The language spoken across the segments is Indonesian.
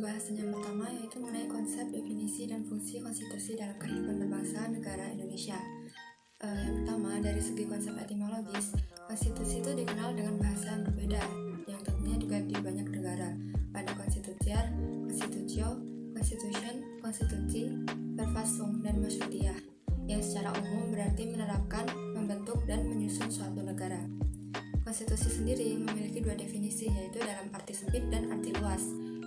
Pembahasan yang pertama yaitu mengenai konsep, definisi, dan fungsi konstitusi dalam kehidupan berbangsa negara Indonesia. Yang pertama, dari segi konsep etimologis, konstitusi itu dikenal dengan bahasa yang berbeda, yang tentunya juga di banyak negara. Pada konstitusiar, constitutio, constitution, konstitusi, verfassung, dan masyruiyah, yang secara umum berarti menerapkan, membentuk, dan menyusun suatu negara. Konstitusi sendiri memiliki dua definisi, yaitu dalam arti sempit dan arti luas,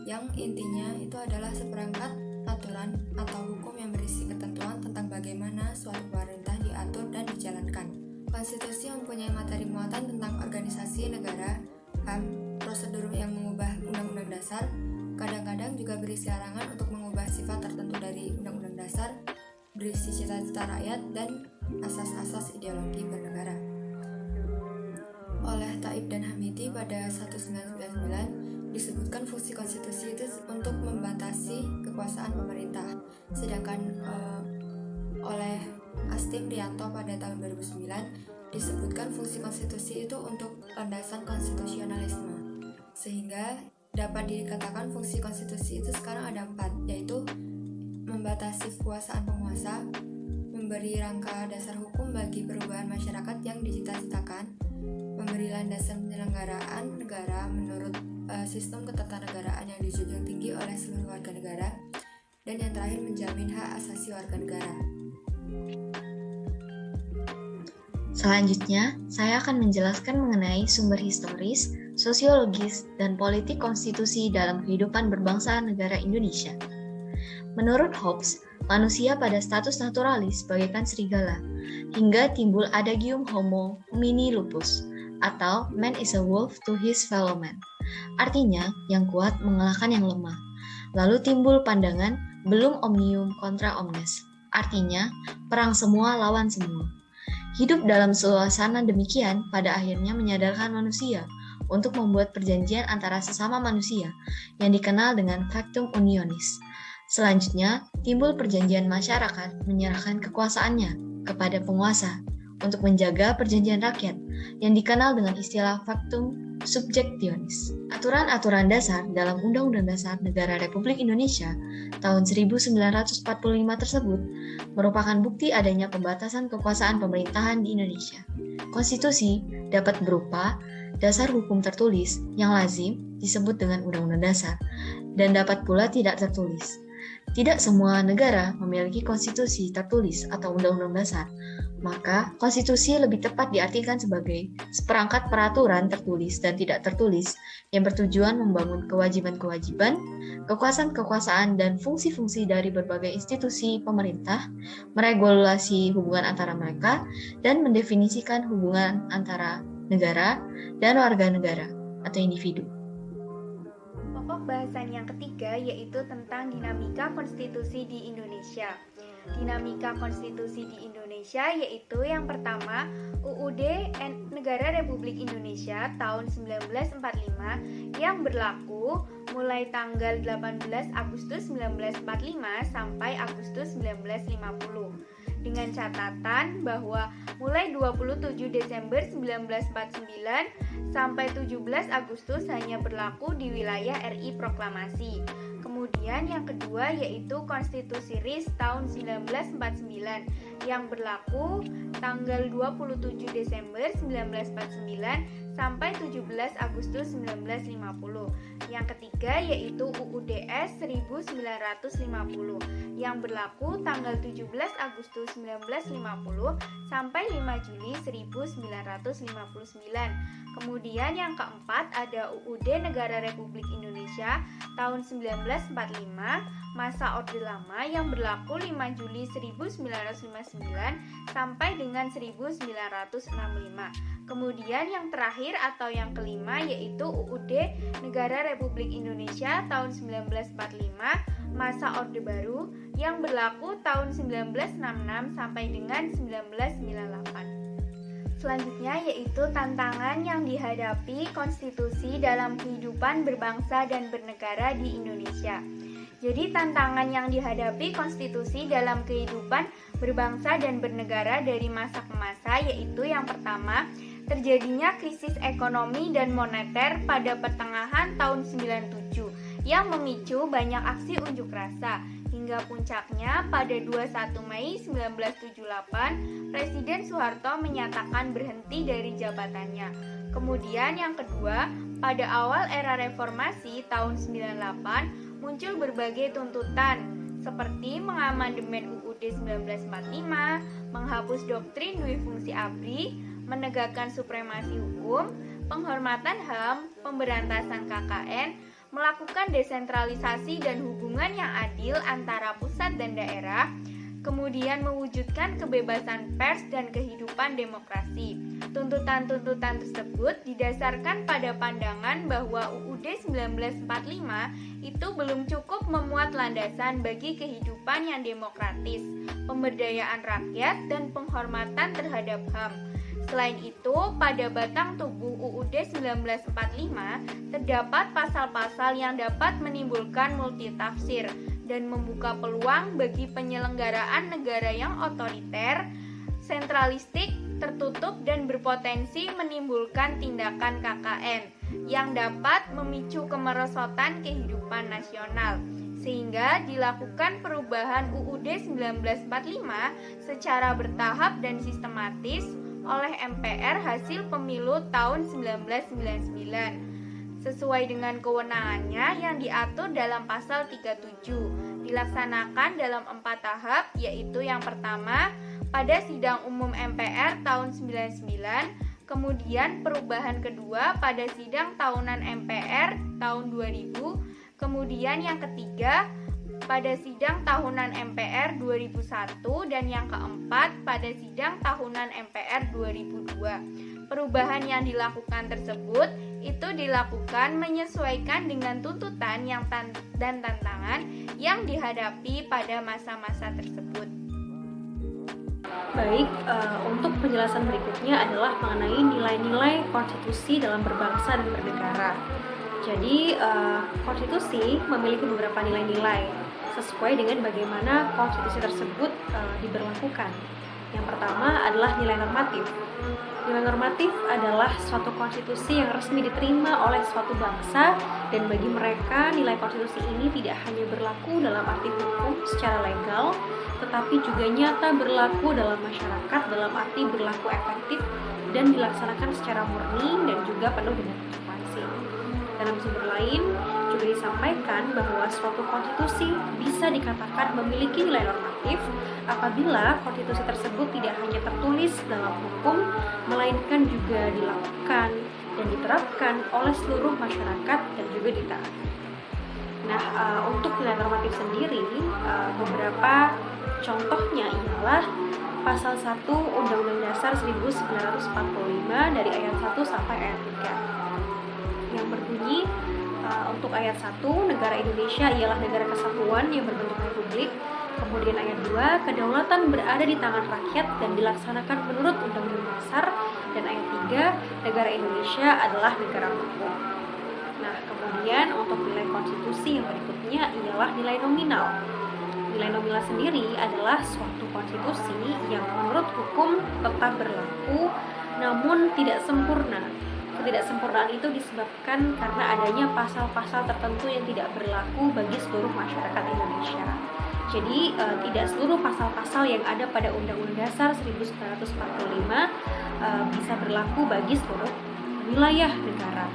yang intinya itu adalah seperangkat aturan atau hukum yang berisi ketentuan tentang bagaimana suatu pemerintah diatur dan dijalankan. Konstitusi mempunyai materi muatan tentang organisasi negara, HAM, prosedur yang mengubah undang-undang dasar, kadang-kadang juga berisi larangan untuk mengubah sifat tertentu dari undang-undang dasar, berisi cita-cita rakyat, dan asas-asas ideologi bernegara. Oleh Taib dan Hamidi pada 1999 disebutkan fungsi konstitusi itu untuk membatasi kekuasaan pemerintah, sedangkan oleh Asti Prianto pada tahun 2009 disebutkan fungsi konstitusi itu untuk landasan konstitusionalisme, sehingga dapat dikatakan fungsi konstitusi itu sekarang ada 4, yaitu membatasi kekuasaan penguasa, memberi rangka dasar hukum bagi perubahan masyarakat yang dicita-citakan, memberi landasan penyelenggaraan negara menurut sistem ketatanegaraan yang dijunjung tinggi oleh seluruh warga negara, dan yang terakhir menjamin hak asasi warga negara. Selanjutnya, saya akan menjelaskan mengenai sumber historis, sosiologis, dan politik konstitusi dalam kehidupan berbangsa negara Indonesia. Menurut Hobbes, manusia pada status naturalis bagaikan serigala, hingga timbul adagium homo homini lupus, atau man is a wolf to his fellow man. Artinya, yang kuat mengalahkan yang lemah. Lalu timbul pandangan belum omnium contra omnes. Artinya, perang semua lawan semua. Hidup dalam suasana demikian pada akhirnya menyadarkan manusia untuk membuat perjanjian antara sesama manusia yang dikenal dengan factum unionis. Selanjutnya, timbul perjanjian masyarakat menyerahkan kekuasaannya kepada penguasa untuk menjaga perjanjian rakyat yang dikenal dengan istilah factum subjectionis. Aturan-aturan dasar dalam Undang-Undang Dasar Negara Republik Indonesia tahun 1945 tersebut merupakan bukti adanya pembatasan kekuasaan pemerintahan di Indonesia. Konstitusi dapat berupa dasar hukum tertulis yang lazim disebut dengan Undang-Undang Dasar dan dapat pula tidak tertulis. Tidak semua negara memiliki konstitusi tertulis atau undang-undang dasar, maka konstitusi lebih tepat diartikan sebagai seperangkat peraturan tertulis dan tidak tertulis yang bertujuan membangun kewajiban-kewajiban, kekuasaan-kekuasaan, dan fungsi-fungsi dari berbagai institusi pemerintah, meregulasi hubungan antara mereka, dan mendefinisikan hubungan antara negara dan warga negara atau individu. Pokok bahasan yang ketiga yaitu tentang dinamika konstitusi di Indonesia. Dinamika konstitusi di Indonesia yaitu yang pertama UUD Negara Republik Indonesia tahun 1945 yang berlaku mulai tanggal 18 Agustus 1945 sampai Agustus 1950. Dengan catatan bahwa mulai 27 Desember 1949 sampai 17 Agustus hanya berlaku di wilayah RI Proklamasi. Kemudian yang kedua yaitu Konstitusi RIS tahun 1949 yang berlaku tanggal 27 Desember 1949 sampai 17 Agustus 1950. Yang ketiga yaitu UUDS 1950 yang berlaku tanggal 17 Agustus 1950 sampai 5 Juli 1959. Kemudian yang keempat ada UUD Negara Republik Indonesia tahun 1945 masa Orde Lama yang berlaku 5 Juli 1959 sampai dengan 1965. Kemudian yang terakhir atau yang kelima yaitu UUD Negara Republik Indonesia tahun 1945 masa Orde Baru yang berlaku tahun 1966 sampai dengan 1998. Selanjutnya yaitu tantangan yang dihadapi konstitusi dalam kehidupan berbangsa dan bernegara di Indonesia. Jadi tantangan yang dihadapi konstitusi dalam kehidupan berbangsa dan bernegara dari masa ke masa yaitu yang pertama, terjadinya krisis ekonomi dan moneter pada pertengahan tahun 97 yang memicu banyak aksi unjuk rasa. Hingga puncaknya pada 21 Mei 1978, Presiden Soeharto menyatakan berhenti dari jabatannya. Kemudian yang kedua, pada awal era reformasi tahun 98 muncul berbagai tuntutan seperti mengamandemen UUD 1945, menghapus doktrin dui fungsi ABRI, menegakkan supremasi hukum, penghormatan HAM, pemberantasan KKN, melakukan desentralisasi dan hubungan yang adil antara pusat dan daerah, kemudian mewujudkan kebebasan pers dan kehidupan demokrasi. Tuntutan-tuntutan tersebut didasarkan pada pandangan bahwa UUD 1945 itu belum cukup memuat landasan bagi kehidupan yang demokratis, pemberdayaan rakyat, dan penghormatan terhadap HAM. Selain itu, pada batang tubuh UUD 1945 terdapat pasal-pasal yang dapat menimbulkan multitafsir dan membuka peluang bagi penyelenggaraan negara yang otoriter, sentralistik, tertutup, dan berpotensi menimbulkan tindakan KKN yang dapat memicu kemerosotan kehidupan nasional. Sehingga dilakukan perubahan UUD 1945 secara bertahap dan sistematis oleh MPR hasil pemilu tahun 1999 sesuai dengan kewenangannya yang diatur dalam pasal 37, dilaksanakan dalam 4 tahap, yaitu yang pertama pada sidang umum MPR tahun 99, kemudian perubahan kedua pada sidang tahunan MPR tahun 2000, kemudian yang ketiga pada sidang tahunan MPR 2001 dan yang keempat pada sidang tahunan MPR 2002. Perubahan yang dilakukan tersebut itu dilakukan menyesuaikan dengan tuntutan dan tantangan yang dihadapi pada masa-masa tersebut. Baik, untuk penjelasan berikutnya adalah mengenai nilai-nilai konstitusi dalam berbangsa dan bernegara. Jadi, konstitusi memiliki beberapa nilai-nilai sesuai dengan bagaimana konstitusi tersebut diberlakukan. Yang pertama adalah nilai normatif. Nilai normatif adalah suatu konstitusi yang resmi diterima oleh suatu bangsa, dan bagi mereka nilai konstitusi ini tidak hanya berlaku dalam arti hukum secara legal, tetapi juga nyata berlaku dalam masyarakat dalam arti berlaku efektif dan dilaksanakan secara murni dan juga penuh dengan konsekuensi. Dalam sumber lain juga disampaikan bahwa suatu konstitusi bisa dikatakan memiliki nilai normatif apabila konstitusi tersebut tidak hanya tertulis dalam hukum, melainkan juga dilakukan dan diterapkan oleh seluruh masyarakat dan juga ditaati. Nah, untuk nilai normatif sendiri, beberapa contohnya ialah pasal 1 Undang-Undang Dasar 1945 dari ayat 1 sampai ayat 3. Yang berbunyi, untuk ayat 1, negara Indonesia ialah negara kesatuan yang berbentuk republik. Kemudian ayat 2, kedaulatan berada di tangan rakyat dan dilaksanakan menurut Undang-Undang Dasar. Dan ayat 3, negara Indonesia adalah negara hukum. Nah, kemudian untuk nilai konstitusi yang berikutnya ialah nilai nominal. Nilai nominal sendiri adalah suatu konstitusi yang menurut hukum tetap berlaku namun tidak sempurna. Ketidaksempurnaan itu disebabkan karena adanya pasal-pasal tertentu yang tidak berlaku bagi seluruh masyarakat Indonesia. Jadi tidak seluruh pasal-pasal yang ada pada Undang-Undang Dasar 1945 bisa berlaku bagi seluruh wilayah negara.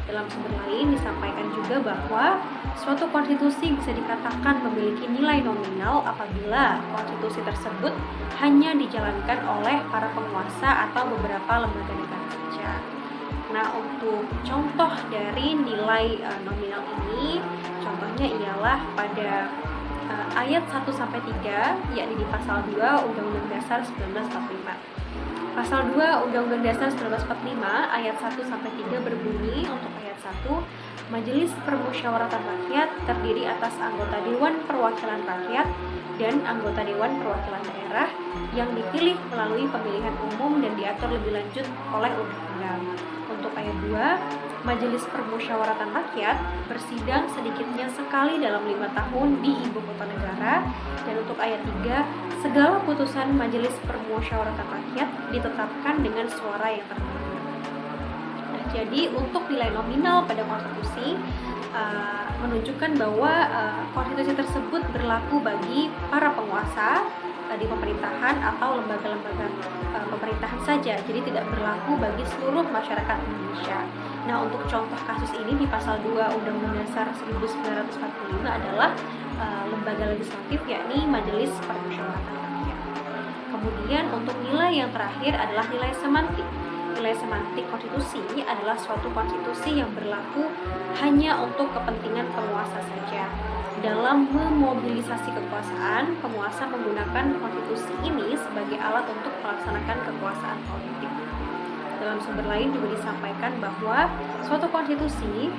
Dalam sumber lain disampaikan juga bahwa suatu konstitusi bisa dikatakan memiliki nilai nominal apabila konstitusi tersebut hanya dijalankan oleh para penguasa atau beberapa lembaga negara saja. Nah, untuk contoh dari nilai nominal ini, contohnya ialah pada ayat 1-3, yakni di pasal 2 Undang-Undang Dasar 1945. Pasal 2 Undang-Undang Dasar 1945 ayat 1-3 berbunyi untuk ayat 1, Majelis Permusyawaratan Rakyat terdiri atas anggota Dewan Perwakilan Rakyat dan anggota Dewan Perwakilan Daerah yang dipilih melalui pemilihan umum dan diatur lebih lanjut oleh undang-undang. Untuk ayat 2, Majelis Permusyawaratan Rakyat bersidang sedikitnya sekali dalam 5 tahun di ibu kota negara. Dan untuk ayat 3, segala putusan Majelis Permusyawaratan Rakyat ditetapkan dengan suara yang terbanyak. Nah, Jadi untuk nilai nominal pada konstitusi menunjukkan bahwa konstitusi tersebut berlaku bagi para penguasa di pemerintahan atau lembaga-lembaga pemerintahan saja, jadi tidak berlaku bagi seluruh masyarakat Indonesia. Nah, untuk contoh kasus ini di pasal 2 Undang-Undang Dasar 1945 adalah lembaga legislatif, yakni Majelis Permusyawaratan Rakyat. Kemudian untuk nilai yang terakhir adalah nilai semantik. Nilai semantik konstitusi adalah suatu konstitusi yang berlaku hanya untuk kepentingan penguasa saja. Dalam memobilisasi kekuasaan, penguasa menggunakan konstitusi ini sebagai alat untuk melaksanakan kekuasaan politik. Dalam sumber lain juga disampaikan bahwa suatu konstitusi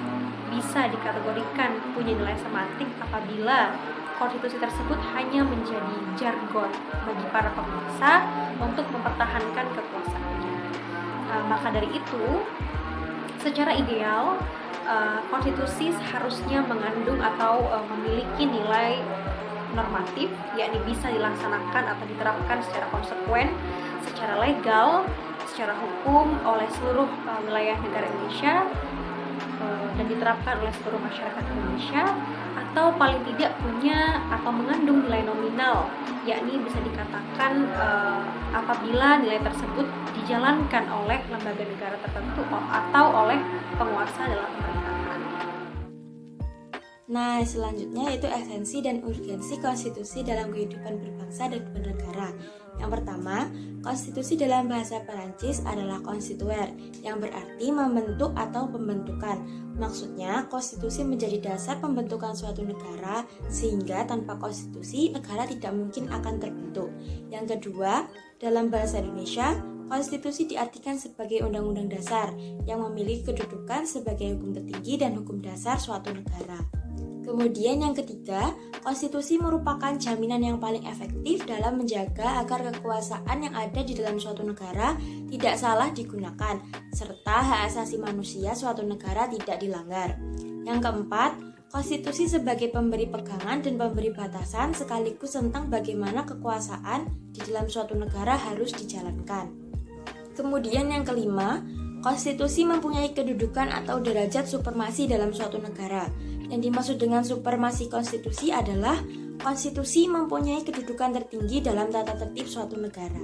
bisa dikategorikan punya nilai semantik apabila konstitusi tersebut hanya menjadi jargon bagi para penguasa untuk mempertahankan kekuasaannya. Maka dari itu, secara ideal, konstitusi seharusnya mengandung atau memiliki nilai normatif, yakni bisa dilaksanakan atau diterapkan secara konsekuen, secara legal, secara hukum oleh seluruh wilayah negara Indonesia dan diterapkan oleh seluruh masyarakat Indonesia, atau paling tidak punya atau mengandung nilai nominal, yakni bisa dikatakan apabila nilai tersebut dijalankan oleh lembaga negara tertentu atau oleh penguasa dalam pemerintahan. Nah, selanjutnya yaitu esensi dan urgensi konstitusi dalam kehidupan berbangsa dan bernegara. Yang pertama, konstitusi dalam bahasa Perancis adalah constituer, yang berarti membentuk atau pembentukan. Maksudnya, konstitusi menjadi dasar pembentukan suatu negara, sehingga tanpa konstitusi, negara tidak mungkin akan terbentuk. Yang kedua, dalam bahasa Indonesia, konstitusi diartikan sebagai undang-undang dasar yang memiliki kedudukan sebagai hukum tertinggi dan hukum dasar suatu negara. Kemudian yang ketiga, konstitusi merupakan jaminan yang paling efektif dalam menjaga agar kekuasaan yang ada di dalam suatu negara tidak salah digunakan, serta hak asasi manusia suatu negara tidak dilanggar. Yang keempat, konstitusi sebagai pemberi pegangan dan pemberi batasan sekaligus tentang bagaimana kekuasaan di dalam suatu negara harus dijalankan. Kemudian yang kelima, konstitusi mempunyai kedudukan atau derajat supremasi dalam suatu negara. Yang dimaksud dengan supremasi konstitusi adalah konstitusi mempunyai kedudukan tertinggi dalam tata tertib suatu negara.